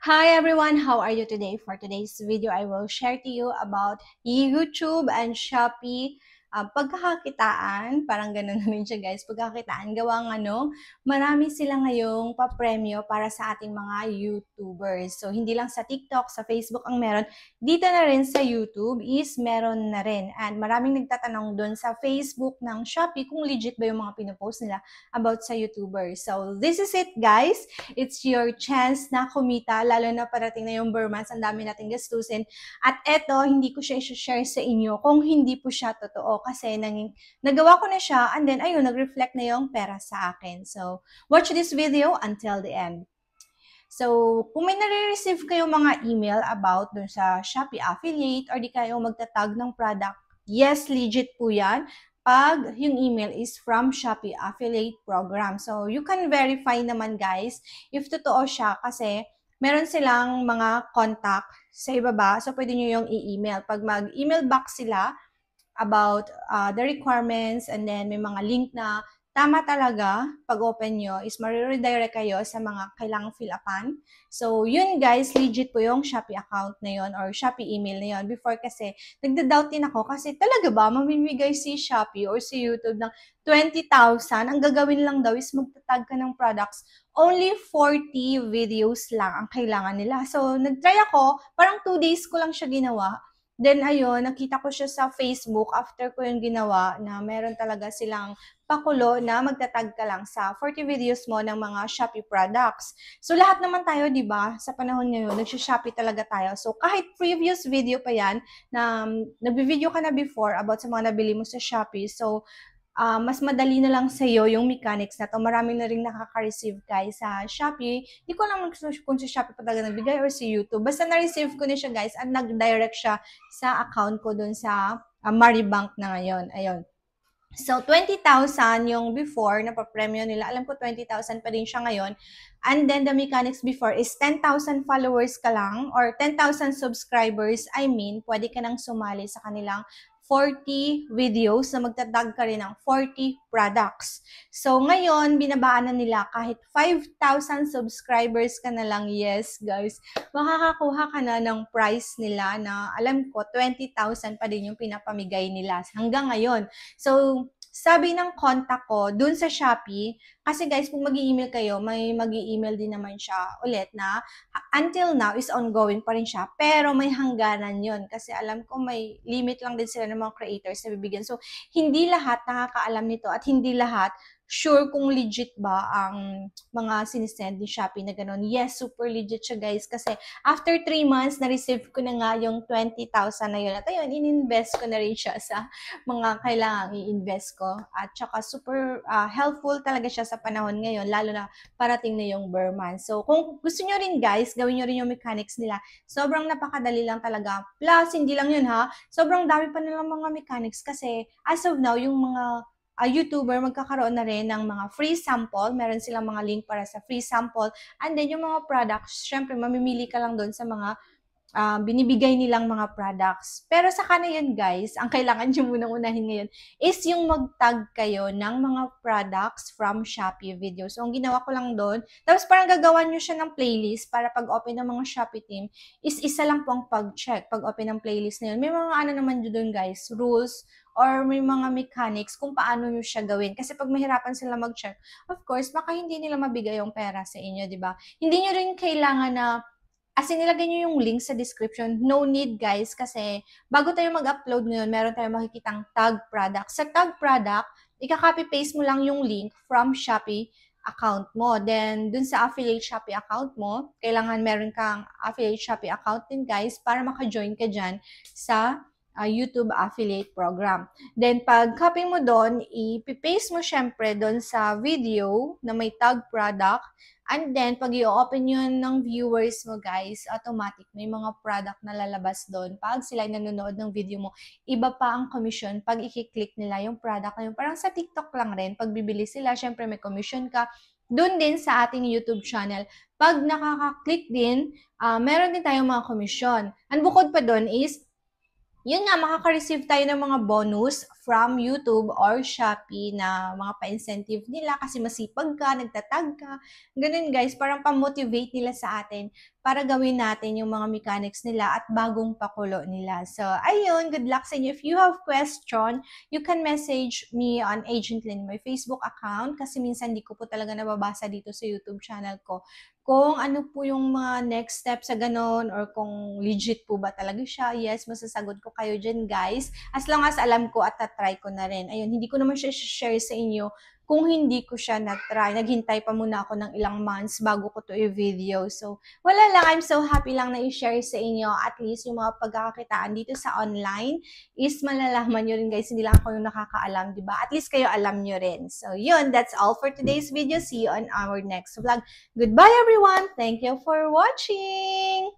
Hi everyone, how are you today? For today's video, I will share to you about YouTube and Shopee pagkakakitaan. Parang ganun naman siya guys, pagkakakitaan. Gawang marami sila ngayong papremyo para sa ating mga YouTubers. So hindi lang sa TikTok, sa Facebook ang meron. Dito na rin sa YouTube is meron na rin. And maraming nagtatanong doon sa Facebook ng Shopee kung legit ba yung mga pinopost nila about sa YouTubers. So this is it guys. It's your chance na kumita, lalo na parating na yung Burmans, ang dami nating gastusin. At eto, hindi ko siya i-share sa inyo kung hindi po siya totoo kasi nagawa ko na siya and then ayun, nag-reflect na yung pera sa akin. So, watch this video until the end. So, kung may nare-receive kayo mga email about dun sa Shopee affiliate or di kayo magtatag ng product, yes, legit po yan pag yung email is from Shopee affiliate program. So, you can verify naman guys if totoo siya kasi meron silang mga contact sa ibaba. So, pwede nyo yung i-email. Pag mag-email back sila about the requirements and then may mga link na tama talaga, pag open nyo, is mariredirect kayo sa mga kailangang fill upan. So, yun guys, legit po yung Shopee account na yun or Shopee email na yun. Before kasi, nagda-doubt din ako kasi talaga ba mamimigay si Shopee or si YouTube ng 20,000? Ang gagawin lang daw is magtatag ka ng products. Only 40 videos lang ang kailangan nila. So, nag-try ako, parang 2 days ko lang siya ginawa. Then, ayun, nakita ko siya sa Facebook after ko yung ginawa na meron talaga silang pakulo na magtatag ka lang sa 40 videos mo ng mga Shopee products. So, lahat naman tayo, di ba, sa panahon ngayon, nagsha-Shopee talaga tayo. So, kahit previous video pa yan, na nag-video ka na before about sa mga nabili mo sa Shopee. So, mas madali na lang sa iyo yung mechanics na to. Marami na rin nakaka-receive guys sa Shopee. Hindi ko lang kung si Shopee pa talaga nagbigay or si YouTube. Basta na-receive ko na siya guys at nag-direct siya sa account ko dun sa Maribank na ngayon. Ayun. So, 20,000 yung before na pa-premium nila. Alam ko 20,000 pa rin siya ngayon. And then, the mechanics before is 10,000 followers ka lang or 10,000 subscribers. I mean, pwede ka nang sumali sa kanilang 40 videos na magtatag ka rin ng 40 products. So, ngayon, binabaan na nila kahit 5,000 subscribers ka na lang. Yes, guys. Makakakuha ka na ng price nila na alam ko, 20,000 pa din yung pinapamigay nila hanggang ngayon. So, sabi ng contact ko dun sa Shopee, kasi guys, kung mag-i-email kayo, may mag-i-email din naman siya ulit na until now is ongoing pa rin siya, pero may hangganan yun. Kasi alam ko may limit lang din sila ng mga creators na bibigyan. So, hindi lahat nakakaalam nito at hindi lahat sure kung legit ba ang mga sinisend ni Shopee na gano'n. Yes, super legit siya guys kasi after 3 months, na-receive ko na nga yung 20,000 na yun. At ayun, in-invest ko na rin siya sa mga kailangang i-invest ko. At saka super helpful talaga siya sa panahon ngayon, lalo na parating na yung Burman. So, kung gusto nyo rin guys, gawin nyo rin yung mechanics nila. Sobrang napakadali lang talaga. Plus, hindi lang yun ha, sobrang dami pa nilang mga mechanics kasi as of now, yung mga YouTuber magkakaroon na rin ng mga free sample. Meron silang mga link para sa free sample. And then yung mga products, syempre mamimili ka lang doon sa mga binibigay nilang mga products. Pero sa na yun guys, ang kailangan nyo munang unahin ngayon is yung mag-tag kayo ng mga products from Shopee videos. So, ang ginawa ko lang doon, tapos parang gagawa nyo siya ng playlist para pag open ng mga Shopee team, is isa lang po ang pag-check pag open ng playlist na yun. May mga ano naman doon guys, rules, or may mga mechanics kung paano nyo siya gawin. Kasi pag mahirapan sila mag-check, of course, baka hindi nila mabigay yung pera sa inyo, di ba? Hindi nyo rin kailangan na as in, nilagay nyo yung link sa description. No need, guys, kasi bago tayo mag-upload ngayon, meron tayong makikitang tag product. Sa tag product, ika-copy-paste mo lang yung link from Shopee account mo. Then, dun sa affiliate Shopee account mo, kailangan meron kang affiliate Shopee account din, guys, para maka-join ka dyan sa YouTube affiliate program. Then, pag copy mo doon, i-paste mo syempre doon sa video na may tag product. And then, pag i-open yun ng viewers mo, guys, automatic, may mga product na lalabas doon. Pag sila nanonood ng video mo, iba pa ang commission pag i-click nila yung product na yun. Parang sa TikTok lang rin, pag bibili sila, syempre may commission ka. Doon din sa ating YouTube channel, pag nakaka-click din, meron din tayong mga commission. And bukod pa doon is, yun nga, makaka-receive tayo ng mga bonus from YouTube or Shopee na mga pa-incentive nila kasi masipag ka, nagtatag ka. Ganun guys, parang pa-motivate nila sa atin para gawin natin yung mga mechanics nila at bagong pakulo nila. So, ayun, good luck sa inyo. If you have question, you can message me on Agent Lynn, my Facebook account, kasi minsan di ko po talaga nababasa dito sa YouTube channel ko. Kung ano po yung mga next step sa ganon, or kung legit po ba talaga siya, yes, masasagot ko kayo dyan, guys. As long as alam ko at tatry ko na rin. Ayun, hindi ko naman siya share sa inyo kung hindi ko siya na-try. Naghintay pa muna ako ng ilang months bago ko to i-video. So, wala lang. I'm so happy lang na i-share sa inyo at least yung mga pagkakakitaan dito sa online is malalaman nyo rin, guys. Hindi lang ako yung nakakaalam, diba? At least kayo alam nyo rin. So, yun. That's all for today's video. See you on our next vlog. Goodbye, everyone. Thank you for watching.